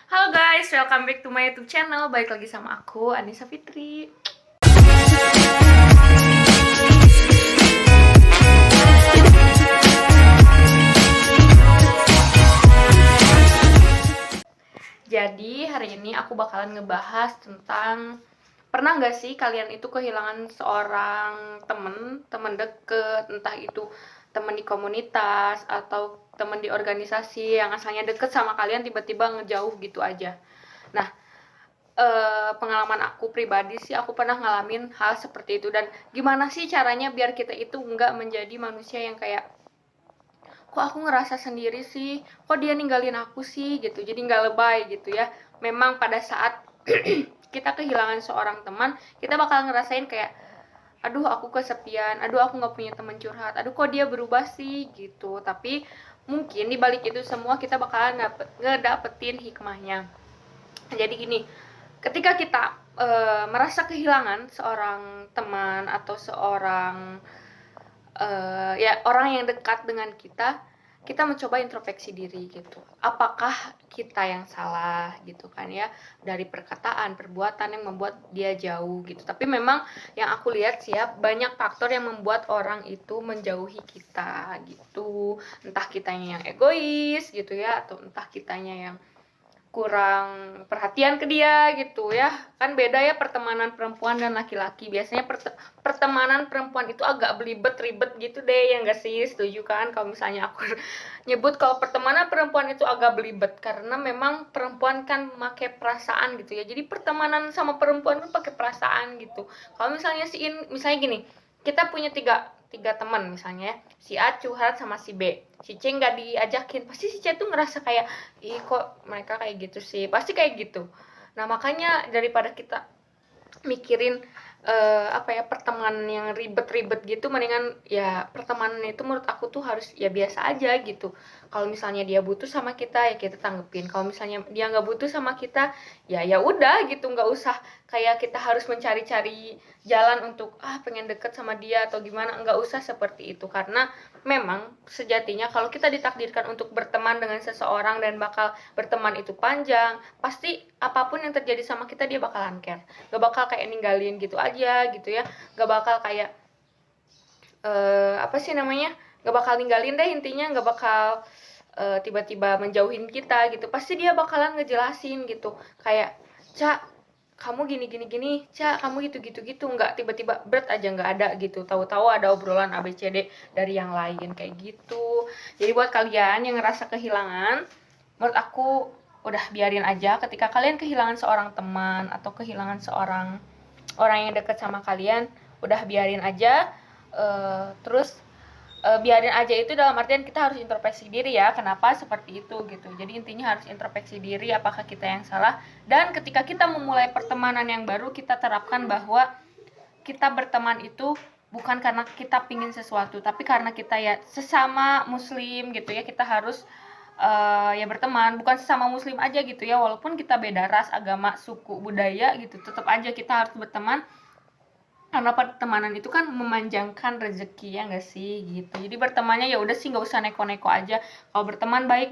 Halo guys, welcome back to my YouTube channel. Balik lagi sama aku, Anissa Fitri. Jadi hari ini aku bakalan ngebahas tentang pernah nggak sih kalian itu kehilangan seorang temen deket, entah itu temen di komunitas atau temen di organisasi yang asalnya deket sama kalian tiba-tiba ngejauh gitu aja. Nah, pengalaman aku pribadi sih aku pernah ngalamin hal seperti itu. Dan gimana sih caranya biar kita itu nggak menjadi manusia yang kayak kok aku ngerasa sendiri sih, kok dia ninggalin aku sih gitu, jadi nggak lebay gitu ya. Memang pada saat kita kehilangan seorang teman, kita bakal ngerasain kayak aduh aku kesepian, aduh aku nggak punya teman curhat, aduh kok dia berubah sih gitu. Tapi mungkin di balik itu semua kita bakalan ngedapetin hikmahnya. Jadi gini, ketika kita merasa kehilangan seorang teman atau seorang ya orang yang dekat dengan kita, kita mencoba introspeksi diri gitu. Apakah kita yang salah gitu kan ya, dari perkataan, perbuatan yang membuat dia jauh gitu. Tapi memang yang aku lihat sih ya, banyak faktor yang membuat orang itu menjauhi kita gitu. Entah kitanya yang egois gitu ya, atau entah kitanya yang kurang perhatian ke dia gitu ya. Kan beda ya pertemanan perempuan dan laki-laki. Biasanya pertemanan perempuan itu agak belibet ribet gitu deh, ya enggak sih? Setuju kan kalau misalnya aku nyebut kalau pertemanan perempuan itu agak belibet, karena memang perempuan kan pakai perasaan gitu ya. Jadi pertemanan sama perempuan tuh pakai perasaan gitu. Kalau misalnya misalnya gini, kita punya tiga tiga teman misalnya ya, si A curhat sama si B, si C nggak diajakin, pasti si C tuh ngerasa kayak ih kok mereka kayak gitu sih, pasti kayak gitu. Nah makanya daripada kita mikirin apa ya, pertemanan yang ribet-ribet gitu, mendingan ya pertemanan itu menurut aku tuh harus ya biasa aja gitu. Kalau misalnya dia butuh sama kita ya kita tanggepin, kalau misalnya dia nggak butuh sama kita ya ya udah gitu, nggak usah kayak kita harus mencari-cari jalan untuk pengen deket sama dia atau gimana, nggak usah seperti itu. Karena memang sejatinya kalau kita ditakdirkan untuk berteman dengan seseorang dan bakal berteman itu panjang, pasti apapun yang terjadi sama kita dia bakalan care, gak bakal kayak ninggalin gitu aja gitu ya, gak bakal kayak apa sih namanya, gak bakal ninggalin deh intinya, gak bakal tiba-tiba menjauhin kita gitu. Pasti dia bakalan ngejelasin gitu, kayak Cak kamu gini gini gini, Cak kamu gitu gitu gitu, nggak tiba-tiba berat aja nggak ada gitu, tahu-tahu ada obrolan ABCD dari yang lain kayak gitu. Jadi buat kalian yang ngerasa kehilangan, menurut aku udah biarin aja. Ketika kalian kehilangan seorang teman atau kehilangan seorang orang yang deket sama kalian, udah biarin aja. Terus biarin aja itu dalam artian kita harus introspeksi diri ya, kenapa seperti itu gitu. Jadi intinya harus introspeksi diri, apakah kita yang salah. Dan ketika kita memulai pertemanan yang baru, kita terapkan bahwa kita berteman itu bukan karena kita pingin sesuatu, tapi karena kita ya sesama muslim gitu ya, kita harus ya berteman. Bukan sesama muslim aja gitu ya, walaupun kita beda ras, agama, suku, budaya gitu, tetap aja kita harus berteman, karena pertemanan itu kan memanjangkan rezeki, ya nggak sih gitu. Jadi bertemannya ya udah sih, nggak usah neko-neko aja. Kalau berteman baik,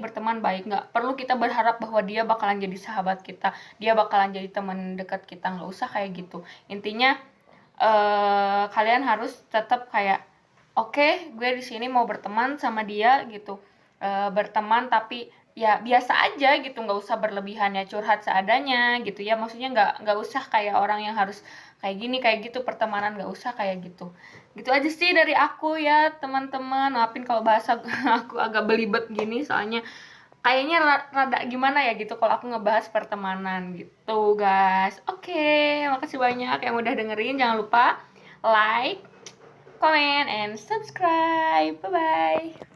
nggak perlu kita berharap bahwa dia bakalan jadi sahabat kita, dia bakalan jadi teman dekat kita, nggak usah kayak gitu. Intinya kalian harus tetap kayak oke, gue di sini mau berteman sama dia gitu, berteman tapi ya biasa aja gitu, nggak usah berlebihan ya, curhat seadanya gitu ya. Maksudnya nggak usah kayak orang yang harus kayak gini kayak gitu, pertemanan nggak usah kayak gitu. Gitu aja sih dari aku ya teman-teman. Maafin kalau bahasa aku agak belibet gini, soalnya kayaknya rada gimana ya gitu kalau aku ngebahas pertemanan gitu guys. Oke, makasih banyak yang udah dengerin. Jangan lupa like, comment, and subscribe. Bye bye.